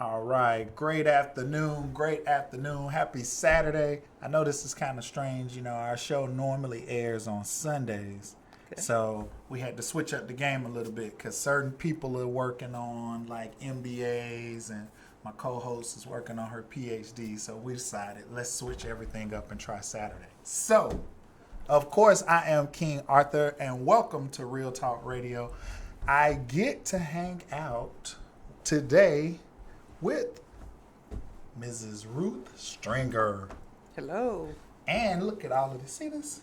All right, great afternoon, happy Saturday. I know this is kind of strange, our show normally airs on Sundays. Okay. So we had to switch up the game a little bit because certain people are working on like MBAs and my co-host is working on her PhD. So we decided let's switch everything up and try Saturday. So, of course, I am King Arthur and welcome to Real Talk Radio. I get to hang out today with Mrs. Ruth Stringer. Hello. And look at all of this. See this?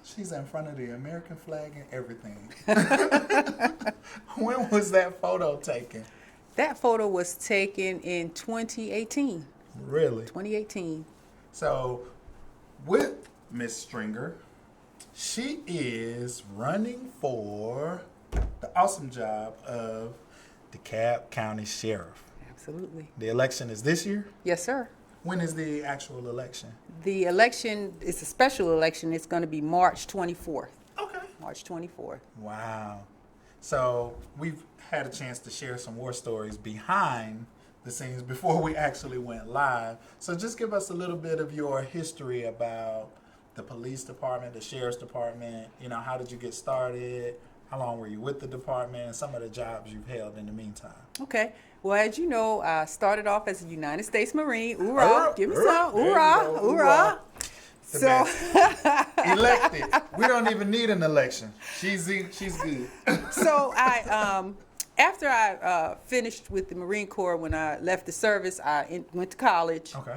She's in front of the American flag and everything. When was that photo taken? That photo was taken in 2018. Really? 2018. So, with Miss Stringer, she is running for the awesome job of DeKalb County Sheriff. Absolutely. The election is this year? Yes, sir. When is the actual election? The election is a special election. It's going to be March 24th. Okay. March 24th. Wow. So we've had a chance to share some war stories behind the scenes before we actually went live. So just give us a little bit of your history about the police department, the sheriff's department. How did you get started? How long were you with the department? And some of the jobs you've held in the meantime. Okay. Well, as you know, I started off as a United States Marine. Hoorah! Give me some. Hoorah! Hoorah! So elected. We don't even need an election. She's good. So after I finished with the Marine Corps, when I left the service, I went to college. Okay.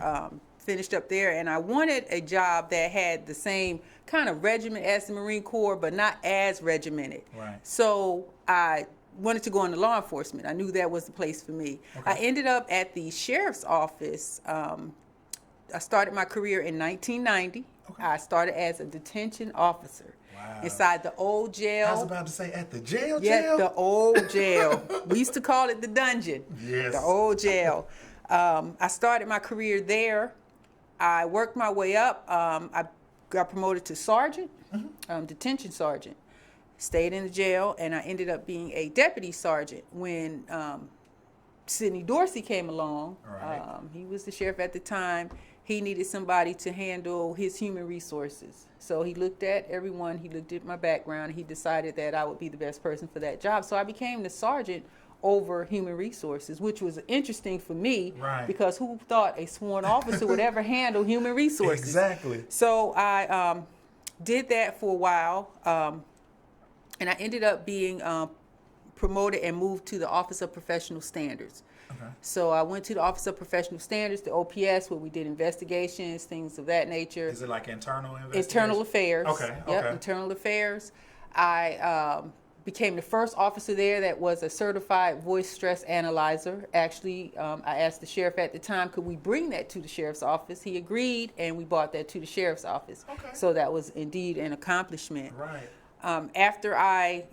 Finished up there, and I wanted a job that had the same kind of regimen as the Marine Corps, but not as regimented. Right. So I wanted to go into law enforcement. I knew that was the place for me. Okay. I ended up at the sheriff's office. I started my career in 1990. Okay. I started as a detention officer. Wow. Inside the old jail. I was about to say at the jail. Yeah, the old jail. We used to call it the dungeon. Yes. The old jail. I started my career there. I worked my way up. I got promoted to sergeant, detention sergeant. Stayed in the jail, and I ended up being a deputy sergeant when Sidney Dorsey came along. Right. He was the sheriff at the time. He needed somebody to handle his human resources. So he looked at everyone. He looked at my background. And he decided that I would be the best person for that job. So I became the sergeant over human resources, which was interesting for me. Right. Because who thought a sworn officer would ever handle human resources? Exactly. So I did that for a while. And I ended up being promoted and moved to the Office of Professional Standards. Okay. So I went to the Office of Professional Standards, the OPS, where we did investigations, things of that nature. Is it like internal investigation? Internal affairs. Okay. Yep, Okay. internal affairs. I became the first officer there that was a certified voice stress analyzer. Actually, I asked the sheriff at the time, could we bring that to the sheriff's office? He agreed, and we brought that to the sheriff's office. Okay. So that was indeed an accomplishment. Right. After I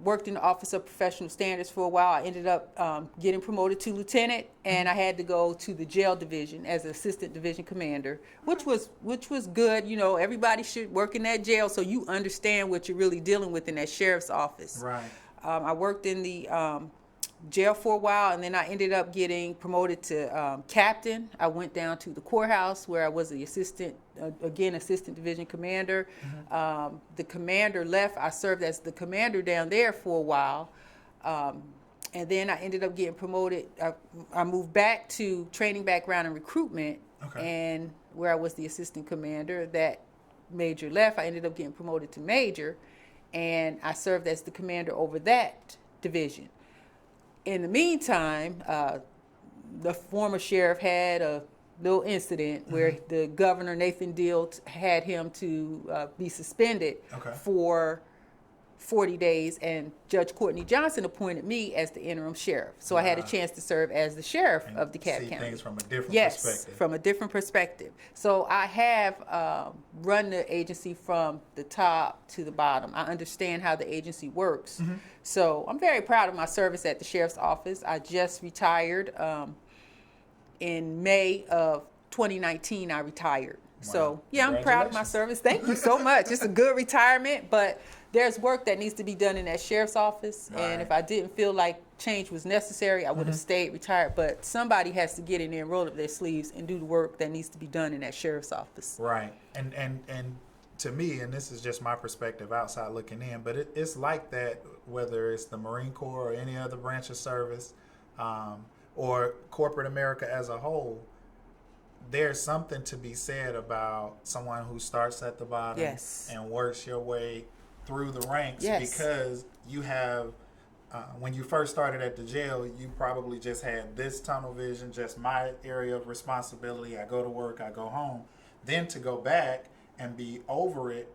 worked in the Office of Professional Standards for a while, I ended up getting promoted to lieutenant, and I had to go to the jail division as assistant division commander, which was good. Everybody should work in that jail so you understand what you're really dealing with in that sheriff's office. Right. I worked in the jail for a while, and then I ended up getting promoted to captain. I went down to the courthouse where I was the assistant division commander. The commander left. I served as the commander down there for a while. And then I ended up getting promoted. I moved back to training background and recruitment. Okay. And where I was the assistant commander, that major left. I ended up getting promoted to major, and I served as the commander over that division. In the meantime, the former sheriff had a little incident where the governor, Nathan Deal, had him to be suspended for 40 days, and Judge Courtney Johnson appointed me as the interim sheriff. So I had a chance to serve as the sheriff of DeKalb County. See things from a different perspective. perspective. Yes, from a different perspective. So I have run the agency from the top to the bottom. I understand how the agency works. So I'm very proud of my service at the sheriff's office. I just retired in May of 2019. I retired. So, yeah, I'm proud of my service. Thank you so much. It's a good retirement, but there's work that needs to be done in that sheriff's office. Right. And if I didn't feel like change was necessary, I would have stayed retired. But somebody has to get in there and roll up their sleeves and do the work that needs to be done in that sheriff's office. Right. And to me, and this is just my perspective outside looking in, but it's like that whether it's the Marine Corps or any other branch of service, or corporate America as a whole. There's something to be said about someone who starts at the bottom and works your way through the ranks, because you have, when you first started at the jail, you probably just had this tunnel vision, just my area of responsibility. I go to work, I go home. Then to go back and be over it,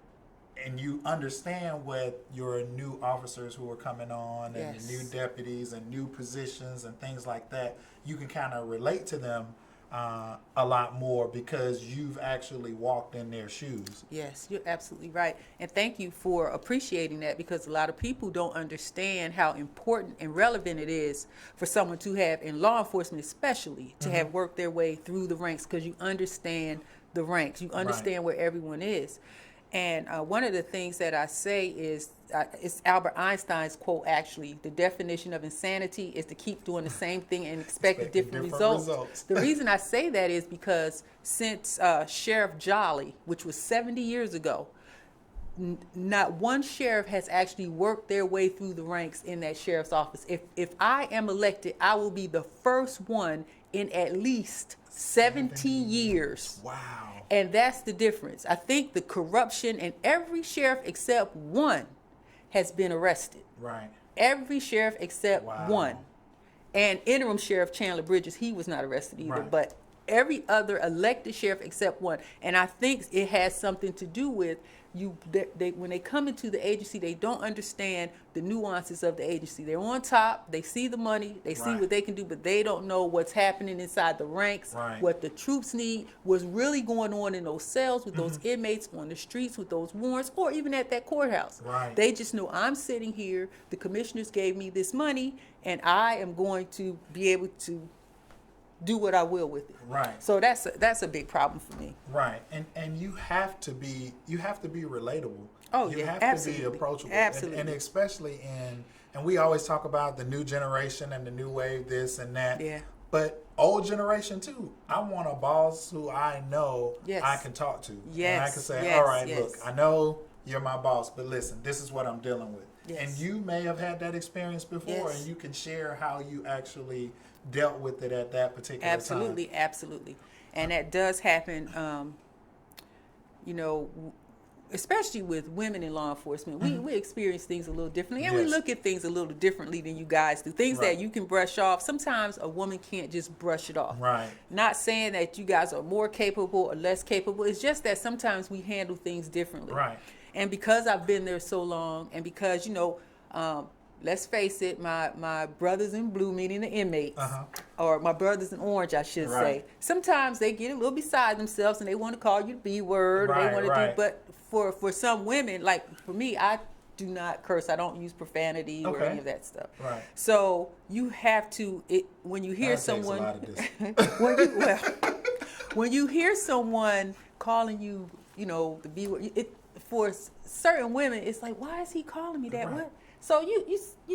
and you understand what your new officers who are coming on and the new deputies and new positions and things like that, you can kind of relate to them a lot more because you've actually walked in their shoes. Yes, you're absolutely right. And thank you for appreciating that, because a lot of people don't understand how important and relevant it is for someone to have, in law enforcement especially, to have worked their way through the ranks, because you understand the ranks. You understand where everyone is. And one of the things that I say is, it's Albert Einstein's quote, actually. The definition of insanity is to keep doing the same thing and expect different results. The reason I say that is because since Sheriff Jolly, which was 70 years ago, not one sheriff has actually worked their way through the ranks in that sheriff's office. If I am elected, I will be the first one in at least 70 years. Wow. And that's the difference. I think the corruption, and every sheriff except one has been arrested. Right. Every sheriff except one. And interim sheriff Chandler Bridges, he was not arrested either. Right. But every other elected sheriff except one. And I think it has something to do with when they come into the agency, they don't understand the nuances of the agency. They're on top, they see the money, they see what they can do, but they don't know what's happening inside the ranks, what the troops need, what's really going on in those cells with those inmates, on the streets with those warrants, or even at that courthouse. They just know, I'm sitting here, the commissioners gave me this money, and I am going to be able to do what I will with it. Right. So that's a big problem for me. Right. And you have to be relatable. Oh, you have absolutely. to be approachable. Absolutely. And especially and we always talk about the new generation and the new wave, this and that. Yeah. But old generation too. I want a boss who I know I can talk to. Yes. And I can say, all right, look, I know you're my boss, but listen, this is what I'm dealing with. Yes. And you may have had that experience before, and you can share how you actually dealt with it at that particular time. Absolutely. And that does happen, especially with women in law enforcement. We experience things a little differently, and we look at things a little differently than you guys do. Things that you can brush off, sometimes a woman can't just brush it off. Right. Not saying that you guys are more capable or less capable. It's just that sometimes we handle things differently. Right. And because I've been there so long, and because, let's face it, my brothers in blue, meaning the inmates, or my brothers in orange, I should say, sometimes they get a little beside themselves and they want to call you the B word, or they want to do, but for some women, like for me, I do not curse. I don't use profanity or any of that stuff. Right. So you have to, when you hear someone, when you hear someone calling you, the B word, for certain women, it's like, why is he calling me that? What? So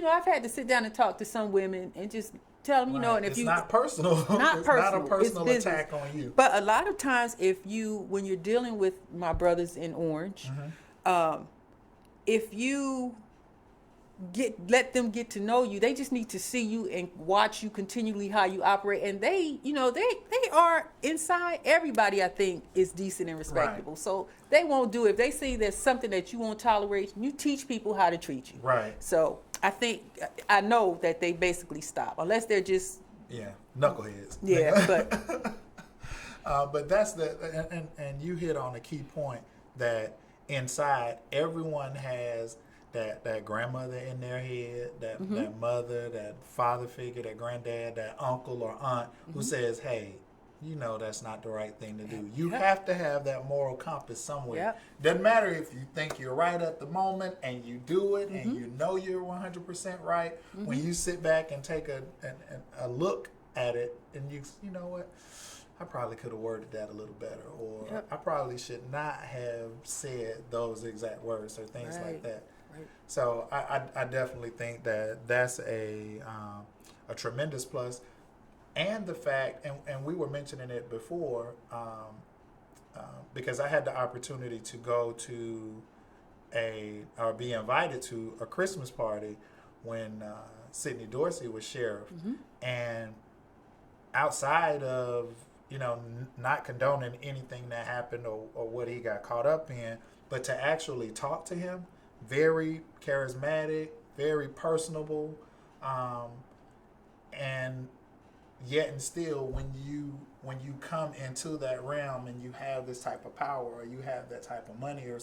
I've had to sit down and talk to some women and just tell them, and if it's not personal. It's not a personal attack on you. But a lot of times, when you're dealing with my brothers in orange, if you let them get to know you, they just need to see you and watch you continually how you operate, and they are inside. Everybody, I think, is decent and respectable, so they won't do it. If they see there's something that you won't tolerate, you teach people how to treat you. Right. So I know that they basically stop, unless they're just knuckleheads. Yeah, but but that's and you hit on a key point, that inside everyone has that grandmother in their head, that mother, that father figure, that granddad, that uncle or aunt who says, hey, that's not the right thing to do. You have to have that moral compass somewhere. Doesn't matter if you think you're right at the moment and you do it and you're 100% right. When you sit back and take a look at it and you know what, I probably could have worded that a little better, or Yep. I probably should not have said those exact words or things like that. Right. So I definitely think that that's a tremendous plus. And the fact, and we were mentioning it before, because I had the opportunity to go to or be invited to a Christmas party when Sidney Dorsey was sheriff. Mm-hmm. And outside of, not condoning anything that happened or what he got caught up in, but to actually talk to him, very charismatic, very personable, and yet and still when you come into that realm and you have this type of power or you have that type of money or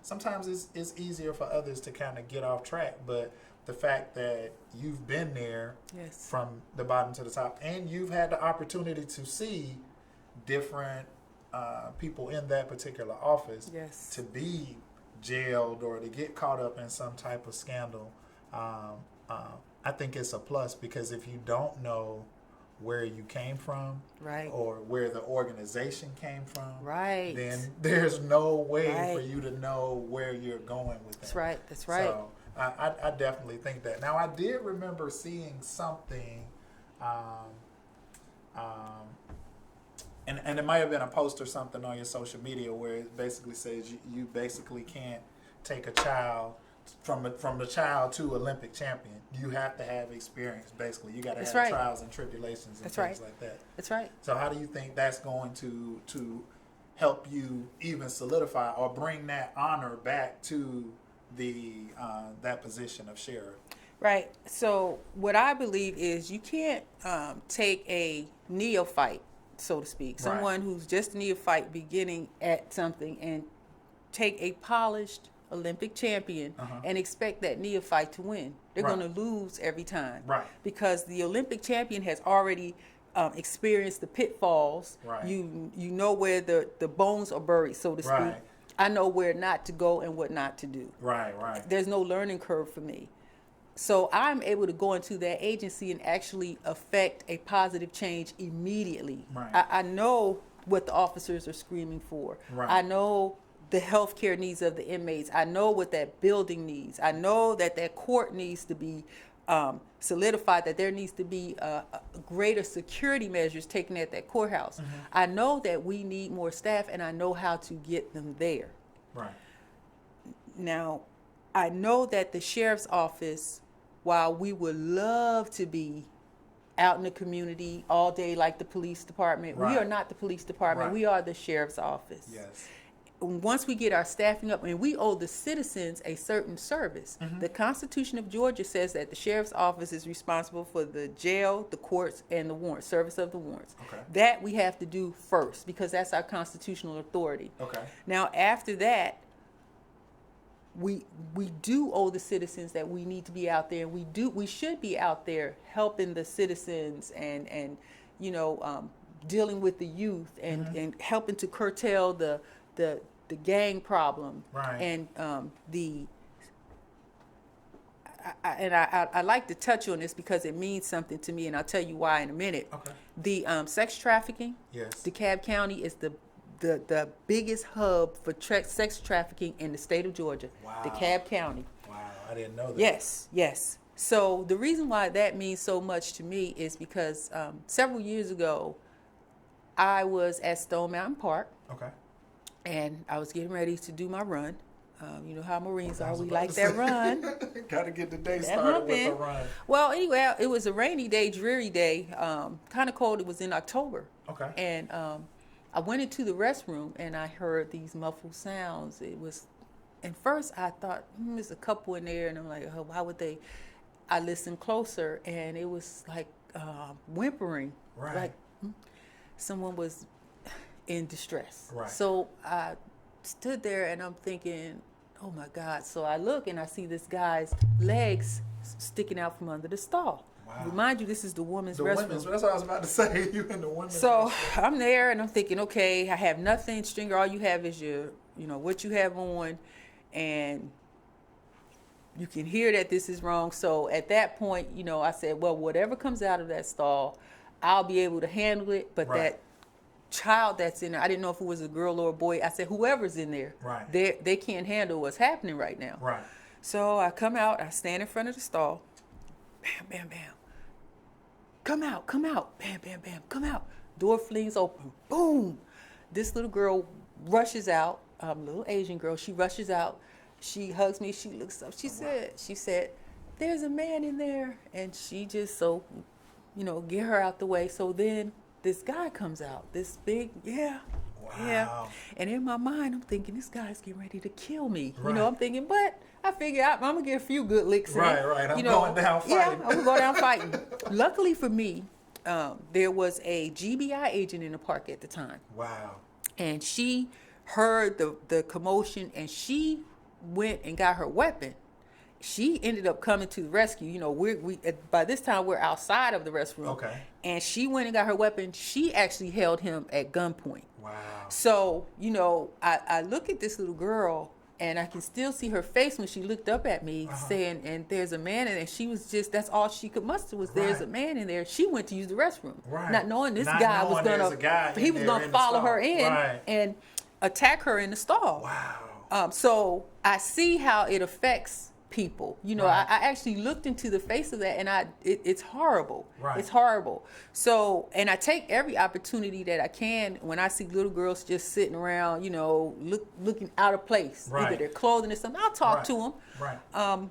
sometimes it's easier for others to kind of get off track. But the fact that you've been there, Yes. from the bottom to the top, and you've had the opportunity to see different people in that particular office, Yes. to be jailed or to get caught up in some type of scandal, I think it's a plus, because if you don't know where you came from, Right. or where the organization came from, Right. then there's no way Right. for you to know where you're going with it. That's right. That's right. So I definitely think that. Now, I did remember seeing something, and it might have been a post or something on your social media where it basically says you basically can't take a child from the child to Olympic champion. You have to have experience. Basically, you got to That's have right. trials and tribulations and That's things right. like that. That's right. So, how do you think that's going to help you even solidify or bring that honor back to the that position of sheriff? Right. So what I believe is you can't take a neophyte, so to speak, Right. someone who's just a neophyte beginning at something, and take a polished Olympic champion and expect that neophyte to win. They're Right. going to lose every time. Right. Because the Olympic champion has already experienced the pitfalls. Right. You know where the bones are buried, so to speak. Right. I know where not to go and what not to do. Right. Right. There's no learning curve for me. So I'm able to go into that agency and actually affect a positive change immediately. Right. I know what the officers are screaming for. Right. I know the healthcare needs of the inmates. I know what that building needs. I know that court needs to be solidified, that there needs to be greater security measures taken at that courthouse. I know that we need more staff, and I know how to get them there. Right. Now, I know that the sheriff's office, while we would love to be out in the community all day like the police department, we Right. are not the police department. Right. We are the sheriff's office. Yes. Once we get our staffing up, and we owe the citizens a certain service. The Constitution of Georgia says that the sheriff's office is responsible for the jail, the courts, and the warrants, service of the warrants. Okay. That we have to do first, because that's our constitutional authority. Okay. Now, after that, we do owe the citizens that we need to be out there, and we should be out there helping the citizens and dealing with the youth and helping to curtail the gang problem. Right. And I like to touch on this because it means something to me, and I'll tell you why in a minute. Okay. The sex trafficking. Yes. DeKalb County is the biggest hub for sex trafficking in the state of Georgia. Wow. DeKalb County. Wow, I didn't know that. Yes. So the reason why that means so much to me is because several years ago, I was at Stone Mountain Park, Okay. and I was getting ready to do my run. You know how Marines I are. was We about like to that say. run. Got to get the day That started with humping. a run. Well, anyway, it was a rainy day, dreary day, kind of cold. It was in October. Okay. And I went into the restroom, and I heard these muffled sounds. It was, and first I thought, there's a couple in there, and I'm like, oh, why would they? I listened closer, and it was like whimpering, Right. like someone was in distress. Right. So I stood there, and I'm thinking, oh my God. So I look, and I see this guy's legs sticking out from under the stall. Wow. Remind you, this is the women's The restroom. women's, that's what I was about to say. You in the women's So restroom. I'm there, and I'm thinking, okay, I have nothing. Stringer, all you have is what you have on, and you can hear that this is wrong. So at that point, I said, well, whatever comes out of that stall, I'll be able to handle it. But Right. that child that's in there. I didn't know if it was a girl or a boy. I said, whoever's in there, Right. they can't handle what's happening right now. Right. So I come out, I stand in front of the stall. Bam, bam, bam. Come out, come out. Bam, bam, bam. Come out. Door flings open. Boom. This little girl rushes out. Little Asian girl. She rushes out. She hugs me. She looks up. She said, there's a man in there. And she just get her out the way. So then this guy comes out. This big, yeah. And in my mind, I'm thinking, this guy's getting ready to kill me. Right. I'm thinking, but I figure I'm going to get a few good licks in. Right. I'm going down fighting. Yeah, I'm going to go down fighting. Luckily for me, there was a GBI agent in the park at the time. Wow. And she heard the commotion, and she went and got her weapon. She ended up coming to the rescue. We by this time we're outside of the restroom. Okay. And she went and got her weapon. She actually held him at gunpoint. Wow. So, I look at this little girl, and I can still see her face when she looked up at me, saying, and there's a man in there. She was that's all she could muster was there's a man in there. She went to use the restroom. Right. Not knowing this guy was going to follow her in and attack her in the stall. Wow. So I see how it affects people. I actually looked into the face of that, and it's horrible. Right. It's horrible. So, and I take every opportunity that I can when I see little girls just sitting around, looking out of place. Right. Either their clothing or something. I'll talk to them. Right.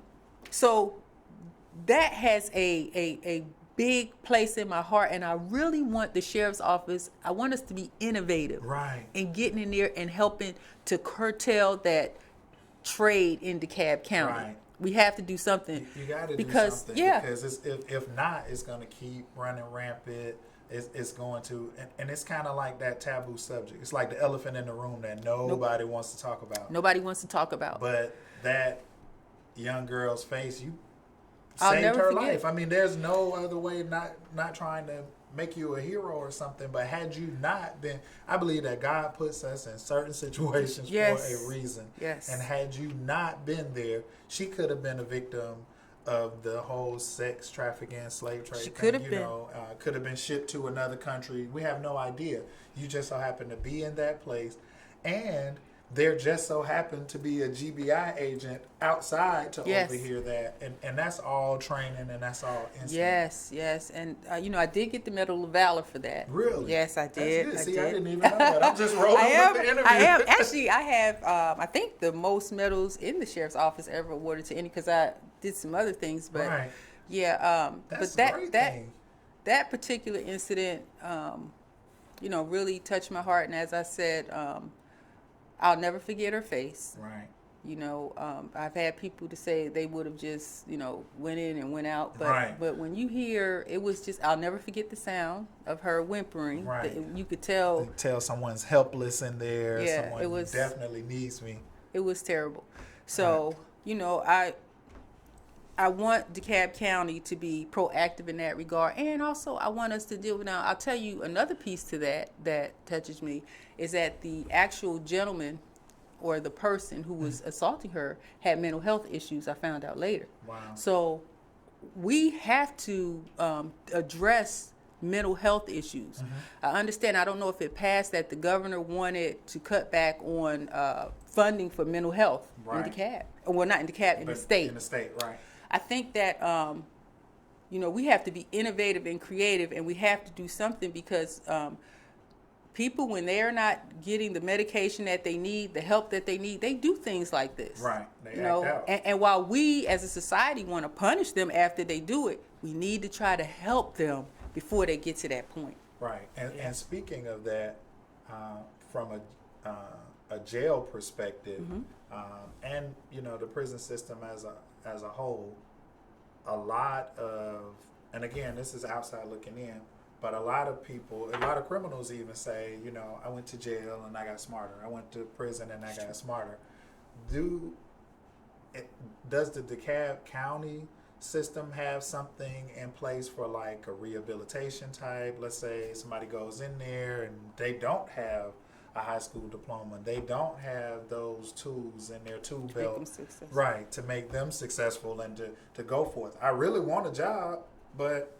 So that has a big place in my heart, and I really want the sheriff's office, I want us to be innovative. Right. And getting in there and helping to curtail that trade in DeKalb County. Right. We have to do something. You got to do something. Yeah. Because if not, it's going to keep running rampant. It's going to, and it's kind of like that taboo subject. It's like the elephant in the room that nobody wants to talk about. Nobody wants to talk about. But that young girl's face, you I'll saved never her forget. life. I mean, there's no other way, not trying to make you a hero or something, but had you not been, I believe that God puts us in certain situations for a reason. Yes. And had you not been there, she could have been a victim of the whole sex trafficking, slave trade. She could have been. Could have been shipped to another country. We have no idea. You just so happen to be in that place, and there just so happened to be a GBI agent outside to overhear that, and that's all training, and that's all instinct. Yes, and I did get the Medal of Valor for that. Really? Yes, I did. That's good. See, I didn't even know that. I'm just rolling with the interview. I am. Actually, I have, I think, the most medals in the sheriff's office ever awarded to any, because I did some other things, but right. Yeah, that's but a great thing. that particular incident, really touched my heart, and as I said, I'll never forget her face. Right. I've had people to say they would have just, went in and went out. But when you hear, it was just, I'll never forget the sound of her whimpering. Right. You could tell. You tell someone's helpless in there. Yeah, someone definitely needs me. It was terrible. So, I want DeKalb County to be proactive in that regard. And also, I want us to deal with, now, I'll tell you another piece to that touches me, is that the actual gentleman or the person who was assaulting her had mental health issues, I found out later. Wow. So we have to address mental health issues. Mm-hmm. I understand, I don't know if it passed, that the governor wanted to cut back on funding for mental health in DeKalb. Well, not in DeKalb, in the state. In the state, right. I think that, we have to be innovative and creative, and we have to do something, because people, when they are not getting the medication that they need, the help that they need, they do things like this. Right. They act out. And while we as a society want to punish them after they do it, we need to try to help them before they get to that point. Right. And speaking of that, from a jail perspective, and the prison system as a whole, a lot of, and again, this is outside looking in, but a lot of criminals even say, I went to jail and I got smarter. I went to prison and I got smarter. Does the DeKalb County system have something in place for like a rehabilitation type? Let's say somebody goes in there and they don't have a high school diploma. They don't have those tools in their tool belt, right, to make them successful and to go forth. I really want a job, but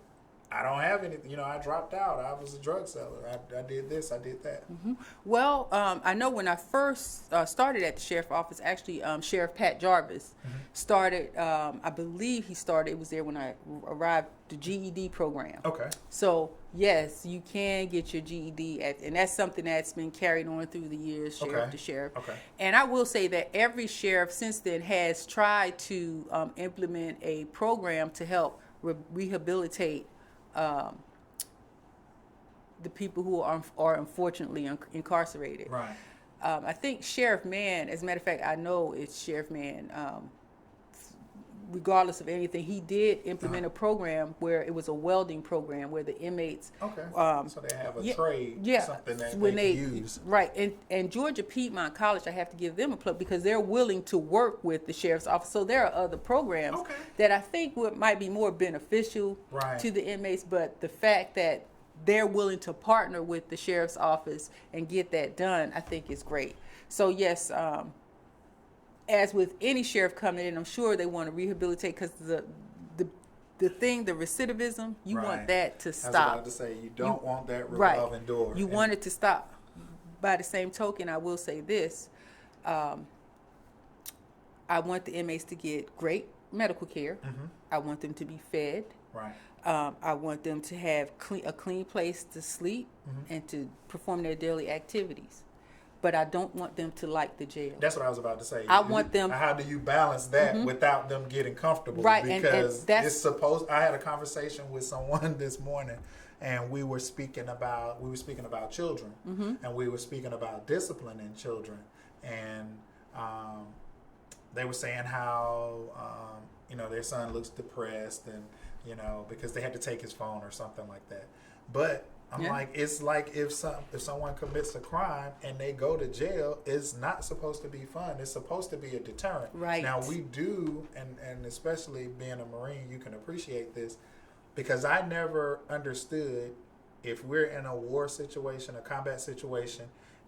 I don't have anything. You know, I dropped out. I was a drug seller. I did this. I did that. Mm-hmm. Well, I know when I first started at the sheriff office, actually, Sheriff Pat Jarvis started. I believe he started. It was there when I arrived. The GED program. Okay. So yes, you can get your GED, and that's something that's been carried on through the years, sheriff to sheriff. Okay. And I will say that every sheriff since then has tried to implement a program to help rehabilitate the people who are unfortunately incarcerated. Right. I think Sheriff Mann, as a matter of fact, I know it's Sheriff Mann, regardless of anything, he did implement a program where it was a welding program where the inmates. Okay. So they have a trade, something that when they can use. Right. And Georgia Piedmont College, I have to give them a plug because they're willing to work with the sheriff's office. So there are other programs that I think might be more beneficial to the inmates, but the fact that they're willing to partner with the sheriff's office and get that done, I think is great. So yes, as with any sheriff coming in, I'm sure they want to rehabilitate because the recidivism, you want that to stop. I was about to say, you don't want that revolving door. You want it to stop. By the same token, I will say this. I want the inmates to get great medical care. I want them to be fed. Right. I want them to have a clean place to sleep and to perform their daily activities. But I don't want them to like the jail. That's what I was about to say. I want them. How do you balance that without them getting comfortable? Right, because and that's, it's supposed. I had a conversation with someone this morning, and we were speaking about children, and we were speaking about discipline in children, and they were saying how their son looks depressed, and because they had to take his phone or something like that, but. I'm like, it's like if someone commits a crime and they go to jail, it's not supposed to be fun. It's supposed to be a deterrent. Right. Now we do, and especially being a Marine, you can appreciate this, because I never understood if we're in a war situation, a combat situation,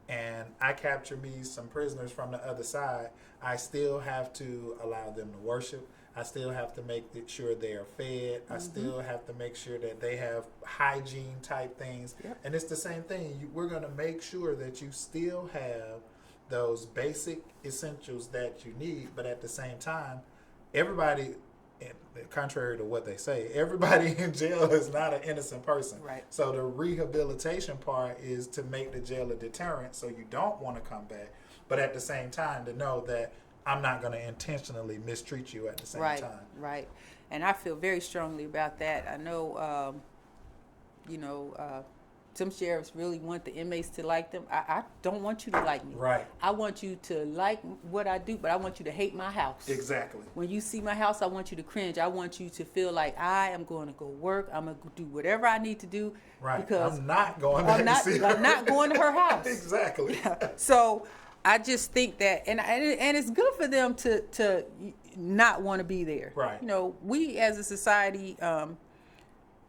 and I capture me some prisoners from the other side, I still have to allow them to worship. I still have to make sure they are fed. I still have to make sure that they have hygiene type things. Yep. And it's the same thing. We're going to make sure that you still have those basic essentials that you need, but at the same time, everybody, contrary to what they say, everybody in jail is not an innocent person. Right. So the rehabilitation part is to make the jail a deterrent so you don't want to come back, but at the same time to know that I'm not going to intentionally mistreat you at the same time. Right. And I feel very strongly about that. I know, some sheriffs really want the inmates to like them. I don't want you to like me. Right. I want you to like what I do, but I want you to hate my house. Exactly. When you see my house, I want you to cringe. I want you to feel like I am going to go work. I'm going to do whatever I need to do. Right. Because I'm not going back to see her. I'm not going to her house. Exactly. So I just think that, and it's good for them to not want to be there. Right. We as a society,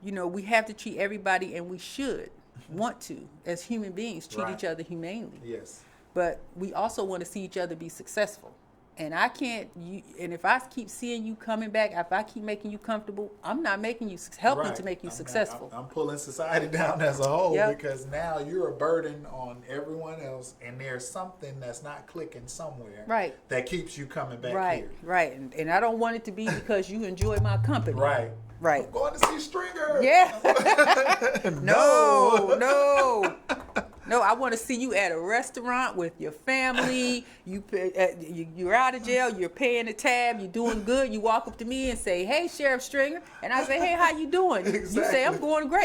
we have to treat everybody, and we should want to, as human beings, treat each other humanely. Yes. But we also want to see each other be successful. And I can't, and if I keep seeing you coming back, if I keep making you comfortable, I'm not making you, helping to make you successful. I'm pulling society down as a whole because now you're a burden on everyone else, and there's something that's not clicking somewhere that keeps you coming back here. Right. And I don't want it to be because you enjoy my company. Right. I'm going to see Stringer. Yeah. No, I want to see you at a restaurant with your family. You're out of jail. You're paying the tab. You're doing good. You walk up to me and say, "Hey, Sheriff Stringer," and I say, "Hey, how you doing?" Exactly. You say, "I'm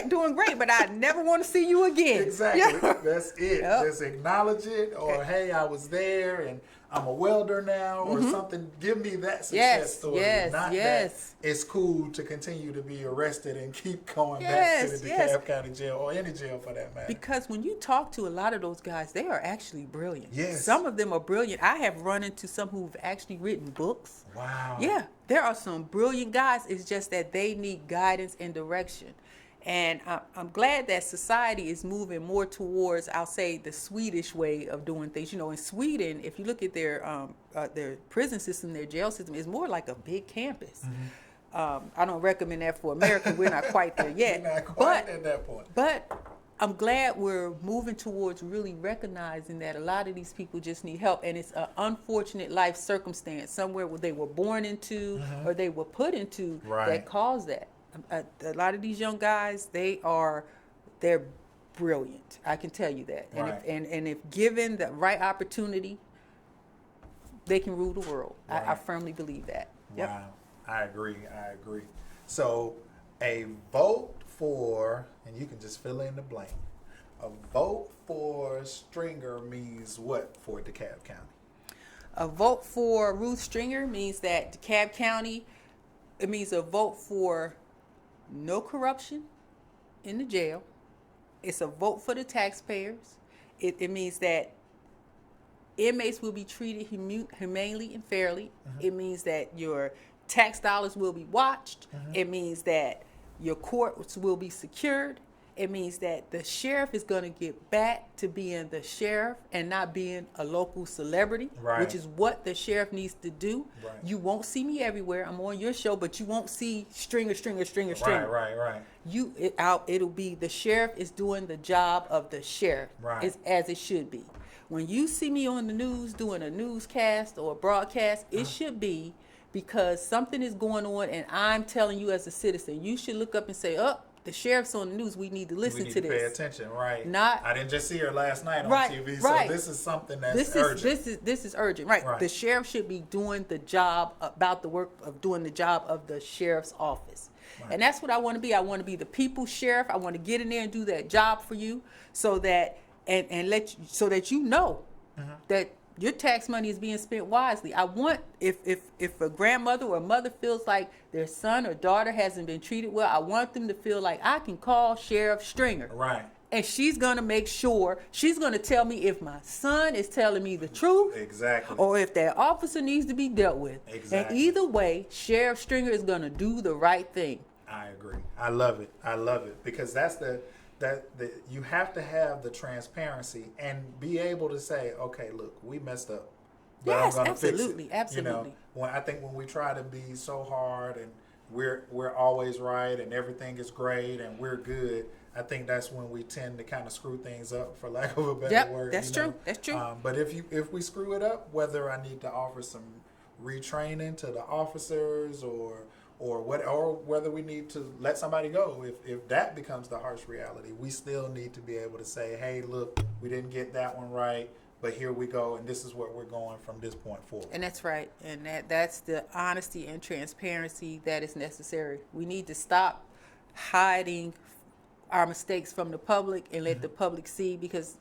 doing great," but I never want to see you again. Exactly. That's it. Just acknowledge it, or hey, I was there and I'm a welder now, or something. Give me that success story. Not that it's cool to continue to be arrested and keep going back to the DeKalb County Jail, or any jail for that matter. Because when you talk to a lot of those guys, they are actually brilliant. Yes. Some of them are brilliant. I have run into some who've actually written books. Wow. Yeah, there are some brilliant guys. It's just that they need guidance and direction. And I'm glad that society is moving more towards, I'll say, the Swedish way of doing things. In Sweden, if you look at their prison system, their jail system is more like a big campus. I don't recommend that for America. We're not quite there yet. We're not quite at that point. But I'm glad we're moving towards really recognizing that a lot of these people just need help, and it's an unfortunate life circumstance somewhere where they were born into or they were put into that caused that. A lot of these young guys, they're brilliant. I can tell you that. And if given the right opportunity, they can rule the world. I firmly believe that. Yep. Wow. I agree. So a vote for, and you can just fill in the blank, a vote for Stringer means what for DeKalb County? A vote for Ruth Stringer means that DeKalb County, it means a vote for no corruption in the jail. It's a vote for the taxpayers. It means that inmates will be treated humanely and fairly. It means that your tax dollars will be watched. It means that your courts will be secured. It means that the sheriff is going to get back to being the sheriff and not being a local celebrity, which is what the sheriff needs to do. You won't see me everywhere. I'm on your show, but you won't see Stringer. Right. It'll be the sheriff is doing the job of the sheriff, as it should be. When you see me on the news doing a newscast or a broadcast, it should be because something is going on, and I'm telling you as a citizen, you should look up and say, "Oh, the sheriff's on the news. We need to listen to this. Pay attention, right? I didn't just see her last night on TV, so this is something that's urgent. This is urgent, right? The sheriff should be doing the job about the work of doing the job of the sheriff's office, and that's what I want to be. I want to be the people's sheriff. I want to get in there and do that job for you, so that so that you know that your tax money is being spent wisely. I want, if a grandmother or a mother feels like their son or daughter hasn't been treated well, I want them to feel like I can call Sheriff Stringer. And she's going to make sure, she's going to tell me if my son is telling me the truth. Or if that officer needs to be dealt with. And either way, Sheriff Stringer is going to do the right thing. I agree. I love it. Because that's you have to have the transparency and be able to say, okay, look, we messed up. But yes, I'm gonna absolutely, fix it. absolutely. I think when we try to be so hard and we're always right and everything is great and we're good, I think that's when we tend to kind of screw things up, for lack of a better word. That's true. That's true. But if we screw it up, whether I need to offer some retraining to the officers or whether we need to let somebody go, if that becomes the harsh reality, we still need to be able to say, hey, look, we didn't get that one right, but here we go, and this is where we're going from this point forward. And that's right. And that's the honesty and transparency that is necessary. We need to stop hiding our mistakes from the public and let the public see, because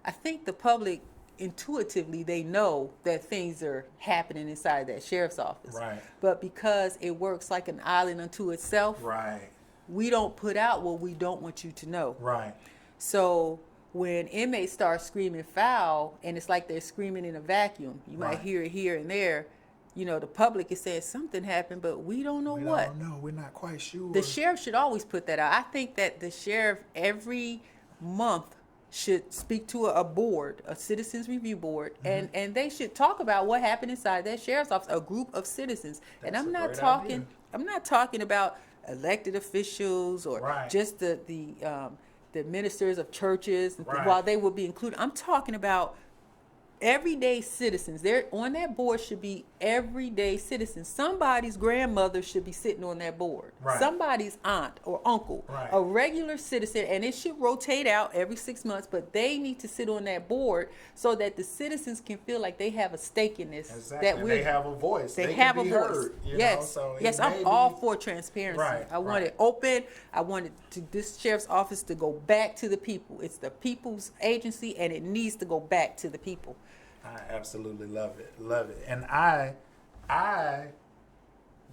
I think the public intuitively they know that things are happening inside that sheriff's office, but because it works like an island unto itself, we don't put out what we don't want you to know. So when inmates start screaming foul, and it's like they're screaming in a vacuum, you might hear it here and there, the public is saying something happened, but we don't know what. We're not quite sure. The sheriff should always put that out. I think that the sheriff every month should speak to a board, a citizens review board, and they should talk about what happened inside that sheriff's office, a group of citizens. That's and I'm not talking about elected officials or just the ministers of churches while they will be included. I'm talking about everyday citizens. They're on that board should be everyday citizens. Somebody's grandmother should be sitting on that board. Somebody's aunt or uncle, a regular citizen, and it should rotate out every 6 months, but they need to sit on that board so that the citizens can feel like they have a stake in this. That they have a voice. They have a voice. Heard, yes. Yes, I'm all for transparency. I want it open. I want this sheriff's office to go back to the people. It's the people's agency, and it needs to go back to the people. I absolutely love it. And I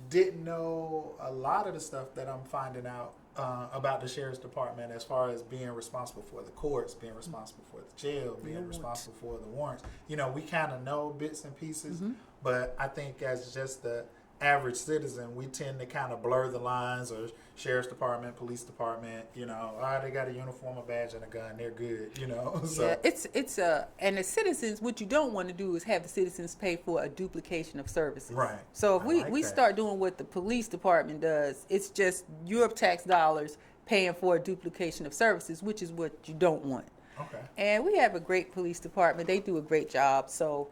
didn't know a lot of the stuff that I'm finding out about the sheriff's department, as far as being responsible for the courts, being responsible for the jail, being responsible for the warrants. We kind of know bits and pieces, but I think as just the average citizen, we tend to kind of blur the lines, or sheriff's department, police department, you know, they got a uniform, a badge, and a gun, they're good, you know. So Yeah, and the citizens, what you don't want to do is have the citizens pay for a duplication of services. Right. So if I like we that. start doing what the police department does, it's just your tax dollars paying for a duplication of services, which is what you don't want. Okay. And we have a great police department. They do a great job. So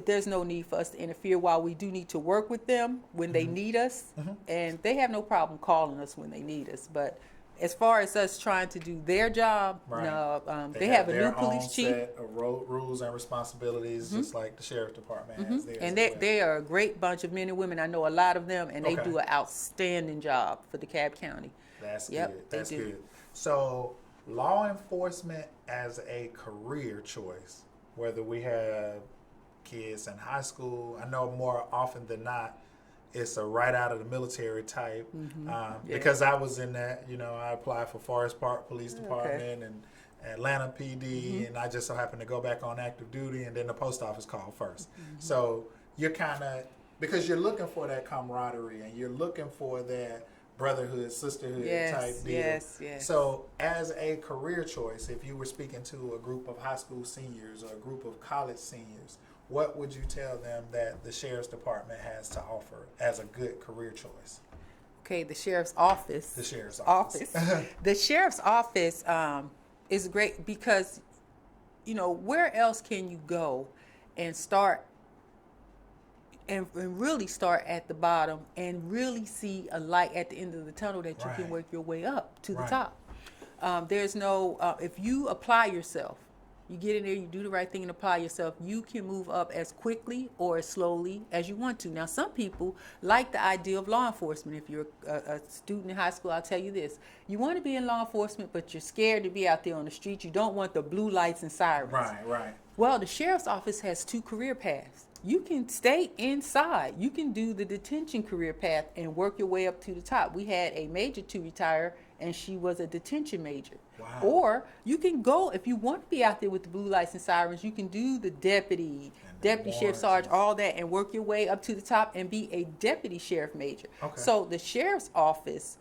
there's no need for us to interfere, while we do need to work with them when they need us. And they have no problem calling us when they need us. But as far as us trying to do their job, Right. no, they have a new their police own chief. set of rules and responsibilities, just like the sheriff's department has theirs. And as well. they are a great bunch of men and women. I know a lot of them, and they Okay. do an outstanding job for DeKalb County. That's Yep, good. they That's do. good. So, law enforcement as a career choice, whether we have kids in high school, I know more often than not, it's a right out of the military type. Because I was in that, you know, I applied for Forest Park Police Department and Atlanta PD, and I just so happened to go back on active duty, and then the post office called first. So you're kind of, because you're looking for that camaraderie, and you're looking for that brotherhood, sisterhood type deal. Yes. So as a career choice, if you were speaking to a group of high school seniors or a group of college seniors, what would you tell them that the sheriff's department has to offer as a good career choice? Okay, the sheriff's office. The sheriff's office. The sheriff's office is great because, you know, where else can you go and start and really start at the bottom and really see a light at the end of the tunnel that you Right. can work your way up to the Right. top. There's no, if you apply yourself, you get in there, you do the right thing and apply yourself, you can move up as quickly or as slowly as you want to. Now, some people like the idea of law enforcement. If you're a student in high school, I'll tell you this. You want to be in law enforcement, but you're scared to be out there on the street. You don't want the blue lights and sirens. Right. Well, the sheriff's office has two career paths. You can stay inside. You can do the detention career path and work your way up to the top. We had a major to retire, and she was a detention major. Wow. Or you can go, if you want to be out there with the blue lights and sirens, you can do the deputy sheriff sergeant, all that, and work your way up to the top and be a deputy sheriff major. Okay. So the sheriff's office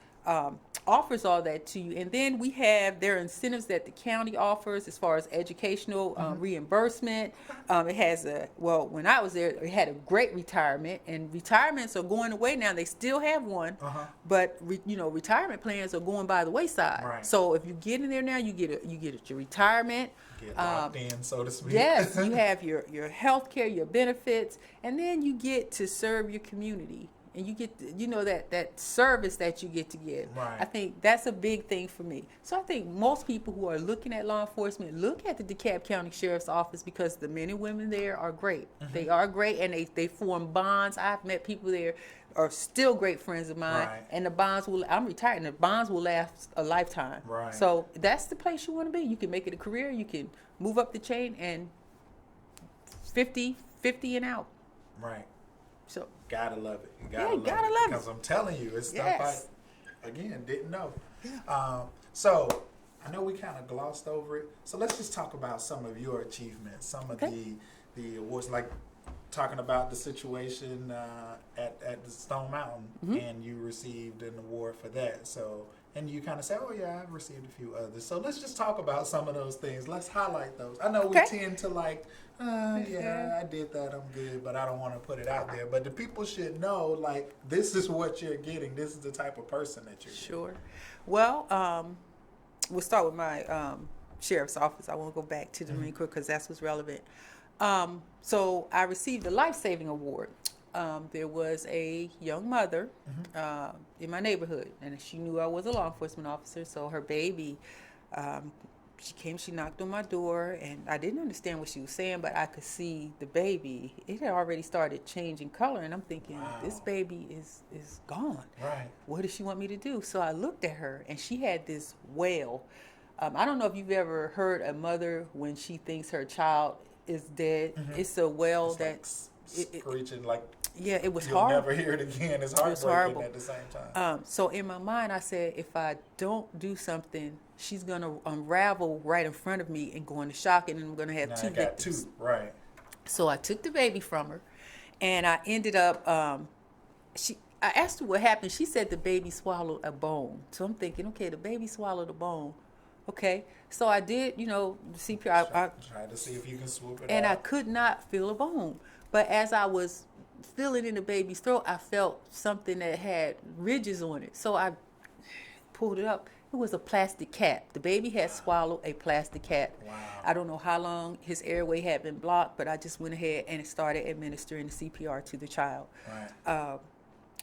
offers all that to you. And then we have their incentives that the county offers as far as educational reimbursement. It has when I was there, it had a great retirement, and retirements are going away now. They still have one, but retirement plans are going by the wayside. Right. So if you get in there now, you get your retirement. Get locked in, so to speak. Yes, you have your health care, your benefits, and then you get to serve your community. And you get, that service that you get to give. Right. I think that's a big thing for me. So I think most people who are looking at law enforcement look at the DeKalb County Sheriff's Office because the men and women there are great. They are great, and they form bonds. I've met people there are still great friends of mine. Right. And I'm retired, and the bonds will last a lifetime. Right. So that's the place you want to be. You can make it a career. You can move up the chain and 50 and out. Right. So Gotta love it. You gotta love it. Because I'm telling you, it's stuff Yes. I, again, didn't know. So I know we kind of glossed over it. So let's just talk about some of your achievements, some of the awards, like talking about the situation at the Stone Mountain, and you received an award for that. So, and you kind of say, oh yeah, I've received a few others. So let's just talk about some of those things. Let's highlight those. I know we tend to like, yeah, I did that, I'm good, but I don't want to put it out there. But the people should know, like, this is what you're getting. This is the type of person that you're Sure. Well, we'll start with my sheriff's office. I won't go back to the Marine Corps because that's what's relevant. So I received a life-saving award. There was a young mother in my neighborhood, and she knew I was a law enforcement officer. So her baby, she knocked on my door, and I didn't understand what she was saying, but I could see the baby. It had already started changing color, and I'm thinking, this baby is gone. Right. What does she want me to do? So I looked at her, and she had this wail. I don't know if you've ever heard a mother when she thinks her child is dead. It's a wail It's like screeching like it was you'll horrible. never hear it again. It's heartbreaking horrible. at the same time. So in my mind, I said, if I don't do something, she's going to unravel right in front of me and go into shock, and I'm going to have Now two I got victims. two, right. So I took the baby from her, and I ended up I asked her what happened. She said the baby swallowed a bone. So I'm thinking, okay, the baby swallowed a bone. Okay, so I did, the CPR. I tried to see if you can swoop it and out. I could not feel a bone. But as I was feeling in the baby's throat, I felt something that had ridges on it. So I pulled it up. It was a plastic cap. The baby had swallowed a plastic cap. Wow. I don't know how long his airway had been blocked, but I just went ahead and started administering the CPR to the child. Right.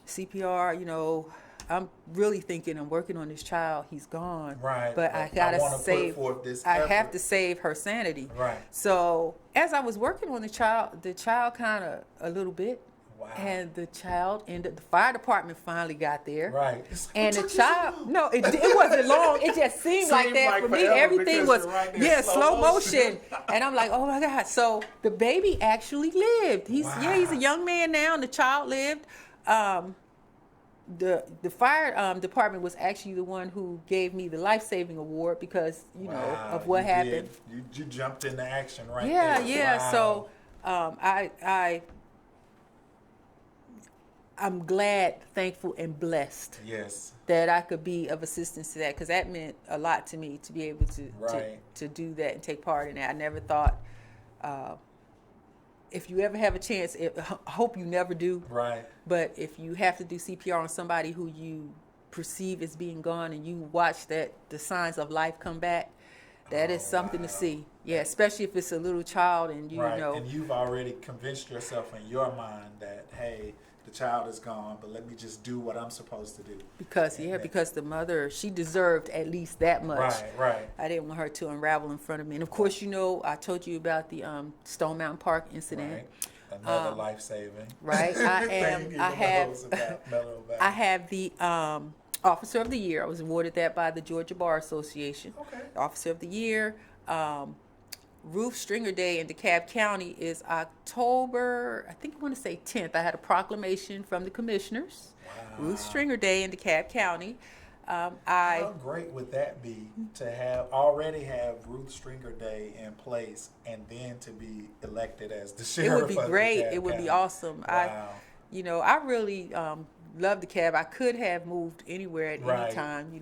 CPR, I'm really thinking I'm working on this child. He's gone. Right. But I gotta save. I have to save her sanity. Right. So as I was working on the child kind of a little bit. Wow. And the child ended. The fire department finally got there. Right. And the child. No, it wasn't long. It just seemed like that for me. Everything was slow motion. And I'm like, oh my God. So the baby actually lived. He's a young man now, and the child lived. The fire department was actually the one who gave me the life-saving award because of what happened. You jumped into action right there. Yeah. Wow. So I'm glad, thankful, and blessed. Yes. That I could be of assistance to that, because that meant a lot to me to be able to do that and take part in that. I never thought, if you ever have a chance, I hope you never do. Right. But if you have to do CPR on somebody who you perceive as being gone, and you watch the signs of life come back, that is something to see. Yeah, especially if it's a little child and and you've already convinced yourself in your mind that, hey, the child is gone, but let me just do what I'm supposed to do. Because the mother, she deserved at least that much. Right. I didn't want her to unravel in front of me. And of course, I told you about the Stone Mountain Park incident. Right. Another life-saving. Right. I have the Officer of the Year. I was awarded that by the Georgia Bar Association. Okay. Officer of the Year. Ruth Stringer Day in DeKalb County is October, I think I want to say 10th. I had a proclamation from the commissioners. Wow. Ruth Stringer Day in DeKalb County. How great would that be to already have Ruth Stringer Day in place and then to be elected as the sheriff? It would be great. It would be awesome. Wow. I really love DeKalb. I could have moved anywhere at any time,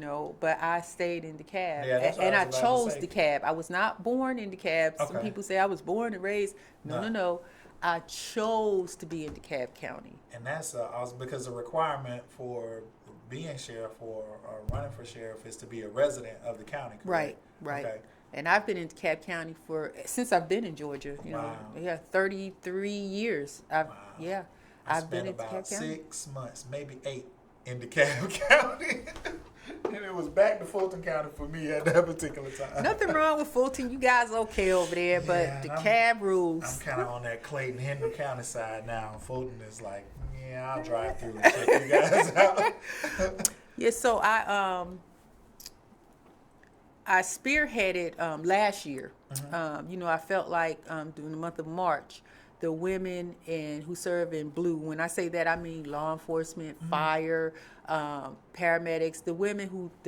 but I stayed in DeKalb. Yeah, and I chose DeKalb. I was not born in DeKalb. Okay. Some people say I was born and raised. No. I chose to be in DeKalb County. And that's because the requirement for being sheriff or running for sheriff is to be a resident of the county, correct? Right. Okay. And I've been in DeKalb County since I've been in Georgia. 33 years. I've been in DeKalb County. 6 months, maybe 8 in DeKalb County. And it was back to Fulton County for me at that particular time. Nothing wrong with Fulton. You guys okay over there, but DeKalb rules. I'm kind of on that Clayton, Henry County side now. Fulton is like, I'll drive through and check you guys out. Yeah, so I spearheaded last year. Mm-hmm. I felt like during the month of March, the women who serve in blue, when I say that, I mean law enforcement, fire, paramedics, the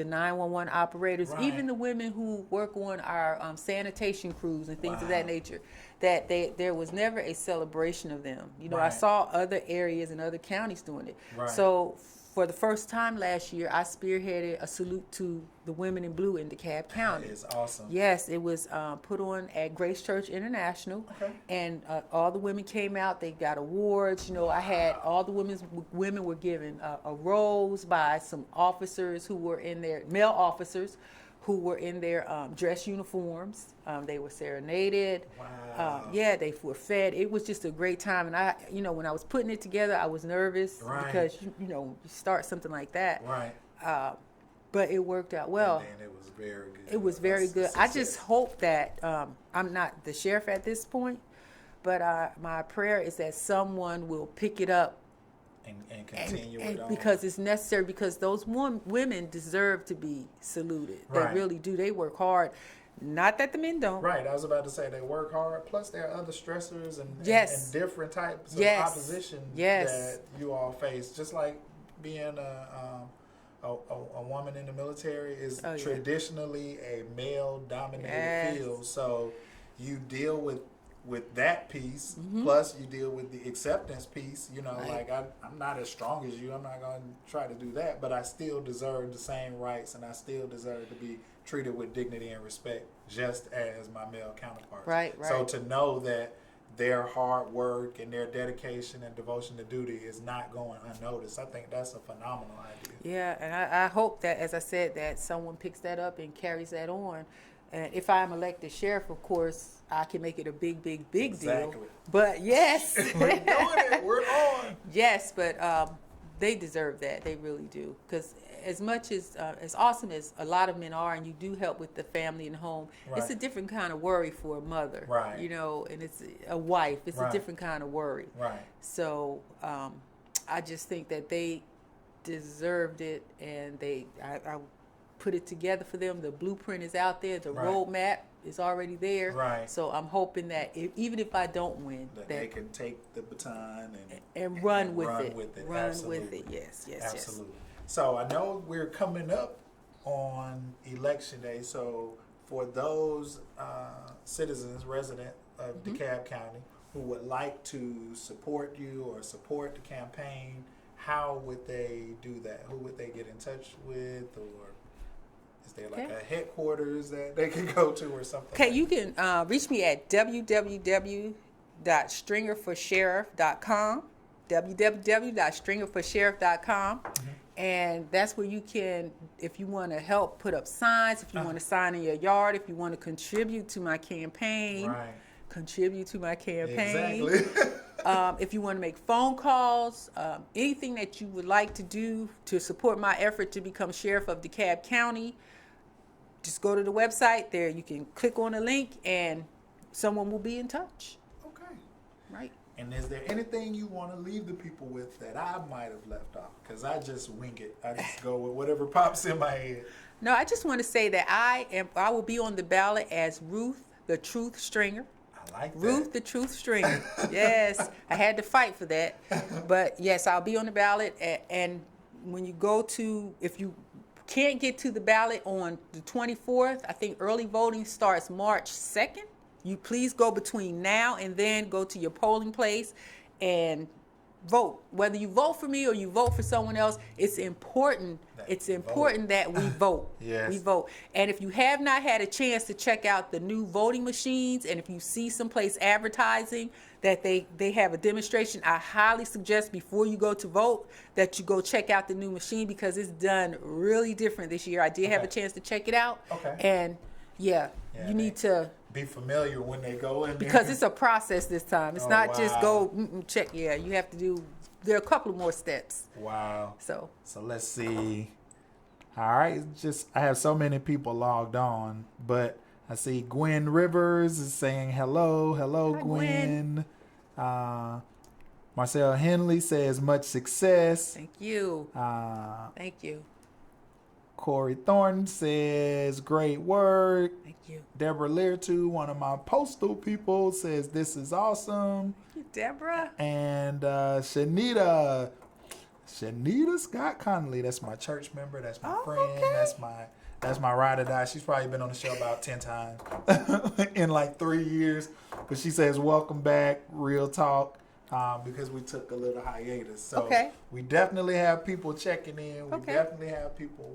911 operators, even the women who work on our sanitation crews and things of that nature, that there was never a celebration of them. I saw other areas and other counties doing it. Right. So for the first time last year, I spearheaded a salute to the women in blue in DeKalb County. That is awesome. Yes, it was put on at Grace Church International, and all the women came out. They got awards. I had all the women were given a rose by some officers who were in their male officers who were in their dress uniforms. They were serenaded. Wow. They were fed. It was just a great time. And I, when I was putting it together, I was nervous because, you start something like that. Right. But it worked out well. And it was very good. It was very good. I just hope that I'm not the sheriff at this point, but my prayer is that someone will pick it up and continue it on. Because it's necessary, because those women deserve to be saluted. They really do. They work hard. Not that the men don't. Right. I was about to say they work hard. Plus, there are other stressors and different types of opposition that you all face. Just like being a woman in the military is traditionally a male-dominated field. So you deal with with that piece, Mm-hmm. plus you deal with the acceptance piece. You know, Right. like I'm not as strong as you. I'm not going to try to do that, but I still deserve the same rights, and I still deserve to be treated with dignity and respect, just as my male counterparts. Right. So to know that their hard work and their dedication and devotion to duty is not going unnoticed, I think that's a phenomenal idea. Yeah, and I hope that, as I said, that someone picks that up and carries that on. And if I'm elected sheriff, of course, I can make it a big deal. Exactly. But yes, We're doing it. We're on. yes, but they deserve that. They really do. Because as much as awesome as a lot of men are, and you do help with the family and home, it's Right. a different kind of worry for a mother. Right. You know, and it's a wife. It's Right. a different kind of worry. Right. So I just think that they deserved it, and I put it together for them. The blueprint is out there. The Right. roadmap is already there. Right. So I'm hoping that even if I don't win, That they can take the baton and run with run it. with it. Run Absolutely. with it. Yes. Absolutely. So I know we're coming up on election day. So for those citizens, resident of DeKalb County, who would like to support you or support the campaign, how would they do that? Who would they get in touch with, or is there like a headquarters that they can go to or something? Okay, you can reach me at www.stringerforsheriff.com, www.stringerforsheriff.com. And that's where you can, if you want to help put up signs, if you want to sign in your yard, if you want to contribute to my campaign, Right. contribute to my campaign. Exactly. If you want to make phone calls, anything that you would like to do to support my effort to become sheriff of DeKalb County, just go to the website. There you can click on the link and someone will be in touch. Okay. Right. And is there anything you want to leave the people with that I might have left off? Because I just wing it. I just go with whatever pops in my head. No, I just want to say that I will be on the ballot as Ruth, the Truth Stringer. I like that. Ruth, the Truth Stringer. Yes, I had to fight for that. But yes, I'll be on the ballot. And when you go to, if you can't get to the ballot on the 24th, I think early voting starts March 2nd. You please go between now and then, go to your polling place and vote. Whether you vote for me or you vote for someone else, it's important. It's important that we vote. Yes. We vote. And if you have not had a chance to check out the new voting machines, and if you see someplace advertising that they have a demonstration, I highly suggest before you go to vote that you go check out the new machine, because it's done really different this year. I did have a chance to check it out. Okay. And you need to be familiar when they go in there. because it's a process this time. It's not just wow. go check. Yeah, you have to do. There are a couple of more steps. Wow. So let's see. All right, I have so many people logged on, but I see Gwen Rivers is saying hello. Hello, Hi, Gwen. Marcel Henley says much success. thank you. Thank you. Corey Thornton says great work. Thank you. Deborah Leartu, one of my postal people, says this is awesome. Thank you, Deborah. And Shanita Scott Connolly, that's my church member, that's my friend, okay. that's my ride or die. She's probably been on the show about 10 times in like 3 years. But she says welcome back, real talk, because we took a little hiatus. So we definitely have people checking in. We definitely have people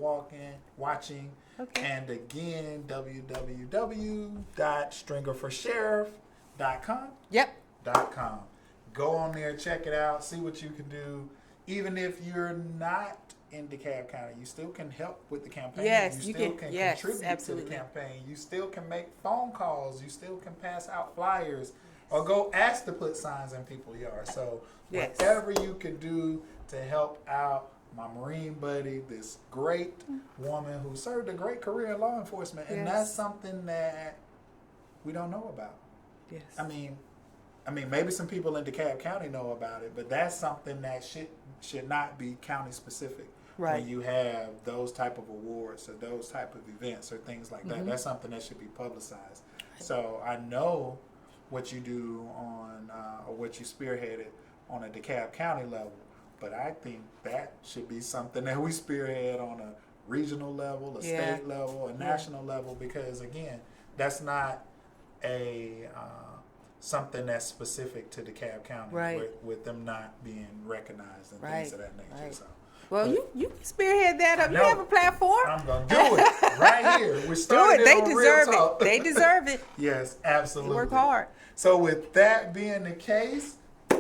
watching. Okay. And again, www.stringerforsheriff.com. Yep. .com. Go on there, check it out, see what you can do. Even if you're not in DeKalb County, you still can help with the campaign. Yes, you still can contribute absolutely. to the campaign. You still can make phone calls. You still can pass out flyers or go ask to put signs in people's yards. So whatever you can do to help out my Marine buddy, this great woman who served a great career in law enforcement, and that's something that we don't know about. Yes. I mean, maybe some people in DeKalb County know about it, but that's something that should not be county specific. Right. When you have those type of awards or those type of events or things like that, that's something that should be publicized. So I know what you do on, or what you spearheaded on a DeKalb County level, but I think that should be something that we spearhead on a regional level, a state level, a national level, because again, that's not a something that's specific to DeKalb County, Right. with them not being recognized and Right. things of that nature. Right. So. Well, you can spearhead that up. You know. have a platform. I'm gonna do it right here. We're Do starting it. They on Real deserve Talk. it. They deserve it. Yes, They absolutely. work hard. So with that being the case,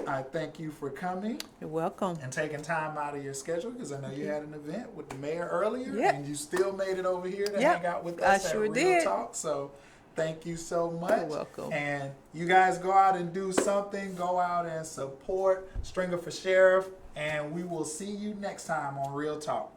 I thank you for coming You're welcome. and taking time out of your schedule, because I know you had an event with the mayor earlier, Yep. and you still made it over here to Yep. hang out with I us at sure Real did. Talk. So thank you so much. You're welcome. And you guys go out and do something. Go out and support Stringer for Sheriff, and we will see you next time on Real Talk.